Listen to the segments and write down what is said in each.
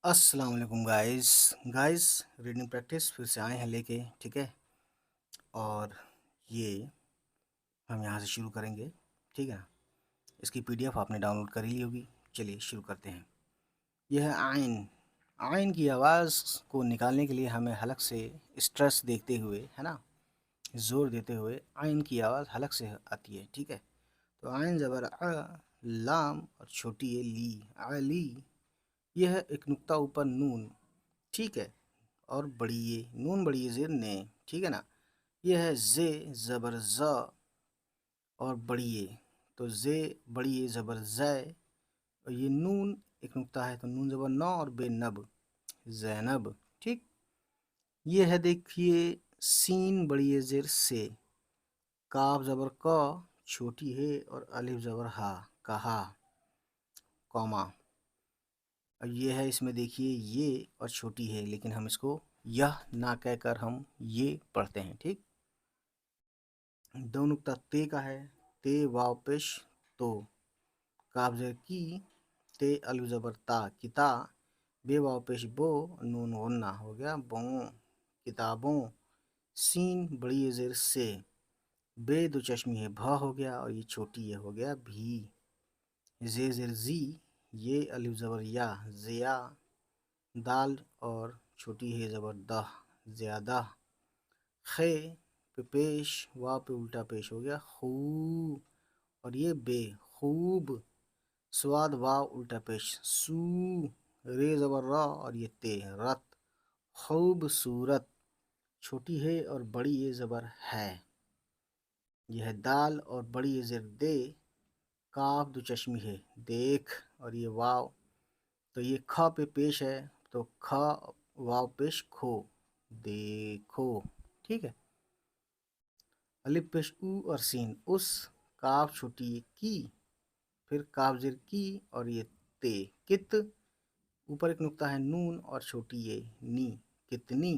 अस्सलाम वालेकुम guys reading practice फिर से आए हैं लेके। ठीक है। और ये हम यहाँ से शुरू करेंगे। ठीक है। इसकी पीडीएफ आपने डाउनलोड कर ही ली होगी। चलिए शुरू करते हैं। यह है आइन। आइन की आवाज़ को निकालने के लिए हमें हलक से स्ट्रेस देखते हुए, है ना, ज़ोर देते हुए आइन की आवाज़ हलक से आती है। ठीक है। तो आइन ज़बर लाम और छोटी है ली, ली। यह एक नुक्ता ऊपर नून। ठीक है। और बड़ी ये नून बड़ी ये ज़ेर ने। ठीक है ना। ये है जे ज़बर ज़ और बड़ी ये, तो जे बड़ी ये ज़बर ज़ै। और ये नून एक नुक्ता है तो नून ज़बर नौ और बे नब, जैनब। ठीक। ये है देखिए सीन बड़ी ये ज़ेर से, काफ ज़बर क छोटी है और अलिफ ज़बर हा, कहा, कौमा। और ये है इसमें देखिए ये और छोटी है, लेकिन हम इसको यह ना कहकर हम ये पढ़ते हैं। ठीक। दो नुक्ता ते का है, ते वाव पेश तो, काफ ज़ेर की, ते अलिफ ज़बर ता, किता, बे वाव पेश बो, नून गुन्ना हो गया बो, किताबों। सीन बड़ी ये ज़ेर से, बे दो चश्मी है भ हो गया और ये छोटी ये हो गया भी। जे ज़ेर जी, ये अलिफ ज़बर या, ज़िया। दाल और छोटी है ज़बर दह, ज़्यादा। खे पे पेश, वाव पे उल्टा पेश हो गया खू, और ये बे, खूब। स्वाद वाव उल्टा पेश सू, रे ज़बर रा और ये ते, रत। खूबसूरत। छोटी है और बड़ी ये ज़बर है। यह है दाल और बड़ी ये ज़ेर दे, काफ दो चश्मी है देख, और ये वाव, तो ये ख पे पेश है तो ख वाव पेश खो, देखो। ठीक है। अलिफ पेश ऊ और सीन उस, काफ छोटी की, फिर काफ ज़ेर की और ये ते, कित। ऊपर एक नुक्ता है नून और छोटी ये नी, कितनी।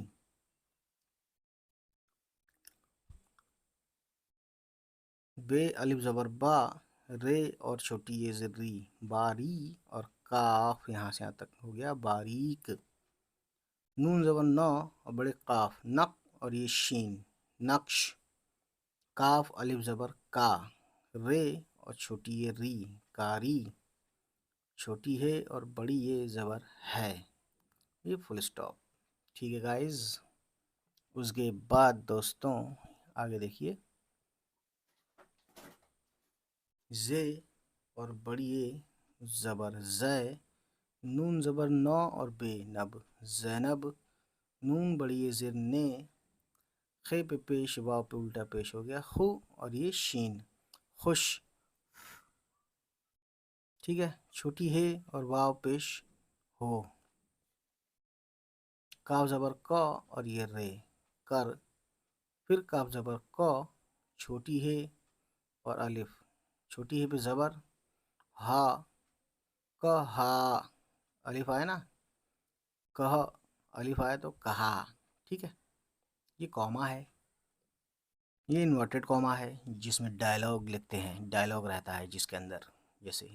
बे अलिफ ज़बर बा, रे और छोटी ये ज़री, बारी। और काफ यहाँ से यहाँ तक हो गया बारीक। नून ज़बर नौ और बड़े काफ, नक और ये शीन, नक्श। काफ अलिफ ज़बर का, रे और छोटी ये री, कारी। छोटी है और बड़ी ये ज़बर है, ये फुल स्टॉप। ठीक है गाइज। उसके बाद दोस्तों आगे देखिए, जे और बड़ी ये ज़बर ज़ै, नून ज़बर नौ और बे नब, जैनब। नून बड़ी ये ज़ेर ने, खे पे पेश वाव पे उल्टा पेश हो गया खु, और ये शीन, खुश। ठीक है। छोटी है और वाव पेश हो, काफ ज़बर क और ये रे, कर। फिर काफ ज़बर क, छोटी है और अलिफ, छोटी है पे ज़बर हा, कहा। अलिफ आए ना, कह, अलिफ आए तो कहा। ठीक है। ये कॉमा है, ये इन्वर्टेड कॉमा है जिसमें डायलॉग लिखते हैं, डायलॉग रहता है जिसके अंदर, जैसे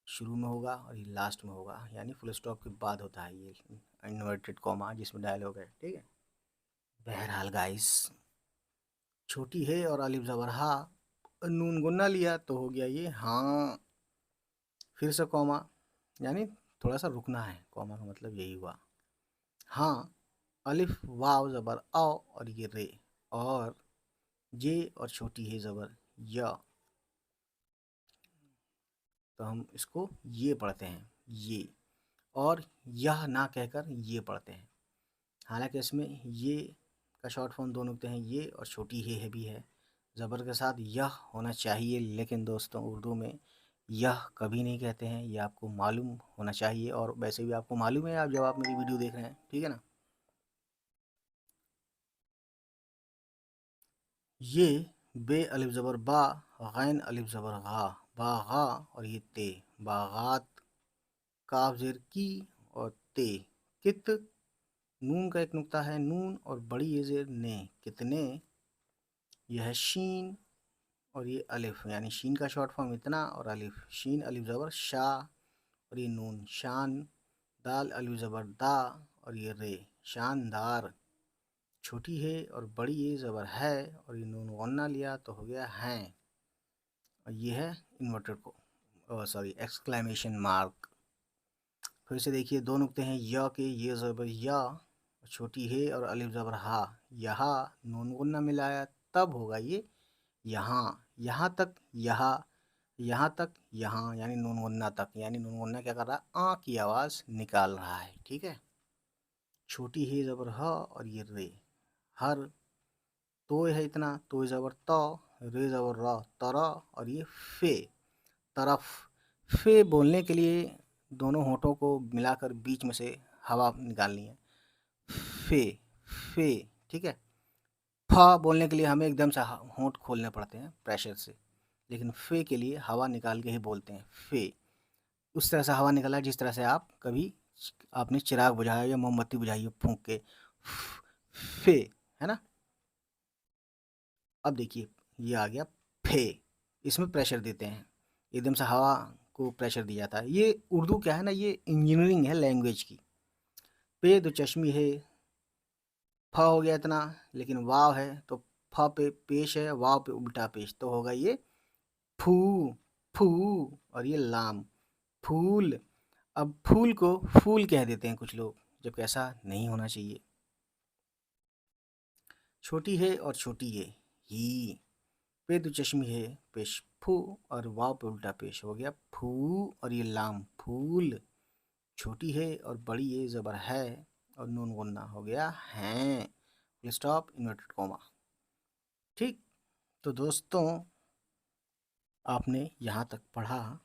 शुरू में होगा और ये लास्ट में होगा, यानी फुल स्टॉप के बाद होता है ये इन्वर्टेड कॉमा जिसमें डायलॉग है। ठीक है। बहरहाल गाइस, छोटी है और अलिफ ज़बर हा, नून गुन्ना लिया तो हो गया ये हाँ। फिर से कॉमा, यानी थोड़ा सा रुकना है, कॉमा का मतलब यही हुआ हाँ। अलिफ वाव ज़बर औ और ये रे, और जे और छोटी है ज़बर या, तो हम इसको ये पढ़ते हैं ये, और यह ना कहकर ये पढ़ते हैं। हालांकि इसमें ये का शॉर्ट फॉर्म दो नुक्ते हैं, ये और छोटी है भी है, ज़बर के साथ यह होना चाहिए, लेकिन दोस्तों उर्दू में यह कभी नहीं कहते हैं, ये आपको मालूम होना चाहिए। और वैसे भी आपको मालूम है आप जब आप मेरी वीडियो देख रहे हैं। ठीक है ना। ये बे अलिफ ज़बर बा, गैन अलिफ ज़बर गा, बागा, और ये ते, बागात। काफ ज़ेर की और ते, कित। नून का एक नुक्ता है नून और बड़ी ये ज़ेर ने, कितने। यह है शीन और ये अलिफ, यानी शीन का शॉर्ट फॉर्म इतना और अलिफ, शीन अलिफ ज़बर शाह और ये नून, शान। दाल अलिफ ज़बर दा और ये रे, शानदार। छोटी है और बड़ी ये ज़बर है और ये नून गन्ना लिया तो हो गया हैं। और ये है इन्वर्टेड को सॉरी एक्सक्लेमेशन मार्क। फिर से देखिए, दो नुक्ते हैं य के, ये ज़बर या, छोटी है और अलिफ ज़बर हा, यहाँ नून गुन्ना मिलाया तब होगा ये यहाँ। यहाँ तक यहाँ, यहाँ तक यहाँ, यानी नून गुन्ना तक, यानी नून गुन्ना क्या कर रहा है, आ की आवाज़ निकाल रहा है। ठीक है, छोटी है ज़बर ह और ये रे, हर, तो है इतना, तो ज़बर तो, रे ज़बर र, तरा, और ये फे, तरफ। फे बोलने के लिए दोनों होठों को मिलाकर बीच में से हवा निकालनी है, फे, फे। ठीक है, फा बोलने के लिए हमें एकदम से होंठ खोलने पड़ते हैं प्रेशर से, लेकिन फे के लिए हवा निकाल के ही बोलते हैं फे। उस तरह से हवा निकाला जिस तरह से आप कभी आपने चिराग बुझाया या मोमबत्ती बुझाई हो फूंक के, फे, है ना। अब देखिए ये आ गया फे, इसमें प्रेशर देते हैं, एकदम से हवा को प्रेशर दिया जाता है। ये उर्दू क्या है ना, ये इंजीनियरिंग है लैंग्वेज की। पे दो चश्मी है, फ हो गया इतना, लेकिन वाव है तो फ पे पेश है, वाव पे उल्टा पेश, तो होगा ये फू, फू, और ये लाम, फूल। अब फूल को फूल कह देते हैं कुछ लोग, जबकि ऐसा नहीं होना चाहिए। छोटी है और छोटी है, ही, पे दो चश्मी है, पेश फू, और वाव पे उल्टा पेश, हो गया फू, और ये लाम, फूल। छोटी है और बड़ी ये ज़बर है और नून गुन्ना, हो गया हैं, फुल स्टॉप, इन्वर्टेड कॉमा। ठीक, तो दोस्तों आपने यहाँ तक पढ़ा,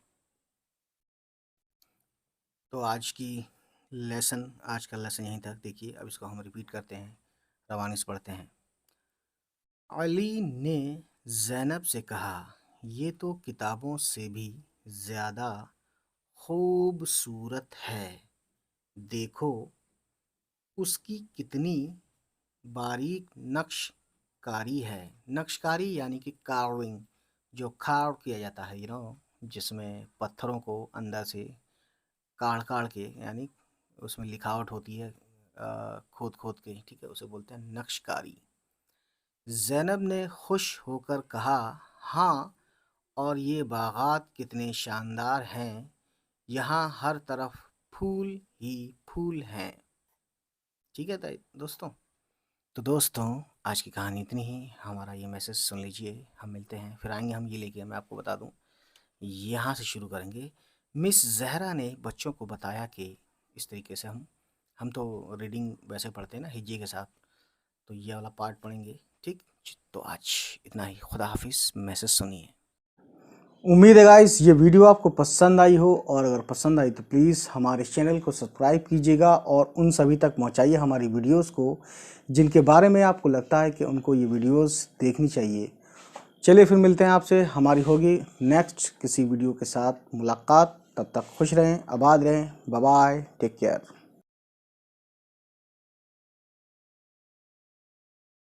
तो आज का लेसन यहीं तक। देखिए अब इसको हम रिपीट करते हैं, रवानी से पढ़ते हैं। अली ने ज़ैनब से कहा, ये तो किताबों से भी ज़्यादा खूबसूरत है, देखो उसकी कितनी बारीक नक्शकारी है। नक्शकारी यानी कि कार्विंग, जो कार्व किया जाता है जिसमें पत्थरों को अंदर से काढ़ काढ़ के, यानी उसमें लिखावट होती है खोद खोद के, ठीक है, उसे बोलते हैं नक्शकारी। ज़ैनब ने खुश होकर कहा, हाँ, और ये बागात कितने शानदार हैं, यहाँ हर तरफ फूल ही फूल हैं। ठीक है दोस्तों, तो दोस्तों आज की कहानी इतनी ही। हमारा ये मैसेज सुन लीजिए, हम मिलते हैं, फिर आएंगे हम ये लेके। मैं आपको बता दूं, यहाँ से शुरू करेंगे। मिस जहरा ने बच्चों को बताया कि इस तरीके से हम तो रीडिंग वैसे पढ़ते हैं ना हिज्जे के साथ, तो ये वाला पार्ट पढ़ेंगे। ठीक, तो आज इतना ही, खुदा हाफिज़। मैसेज सुनिए। उम्मीद है गाइस ये वीडियो आपको पसंद आई हो, और अगर पसंद आई तो प्लीज़ हमारे चैनल को सब्सक्राइब कीजिएगा और उन सभी तक पहुंचाइए हमारी वीडियोस को जिनके बारे में आपको लगता है कि उनको ये वीडियोस देखनी चाहिए। चलिए फिर मिलते हैं आपसे, हमारी होगी नेक्स्ट किसी वीडियो के साथ मुलाकात। तब तक खुश रहें, आबाद रहें, बाय बाय, टेक केयर।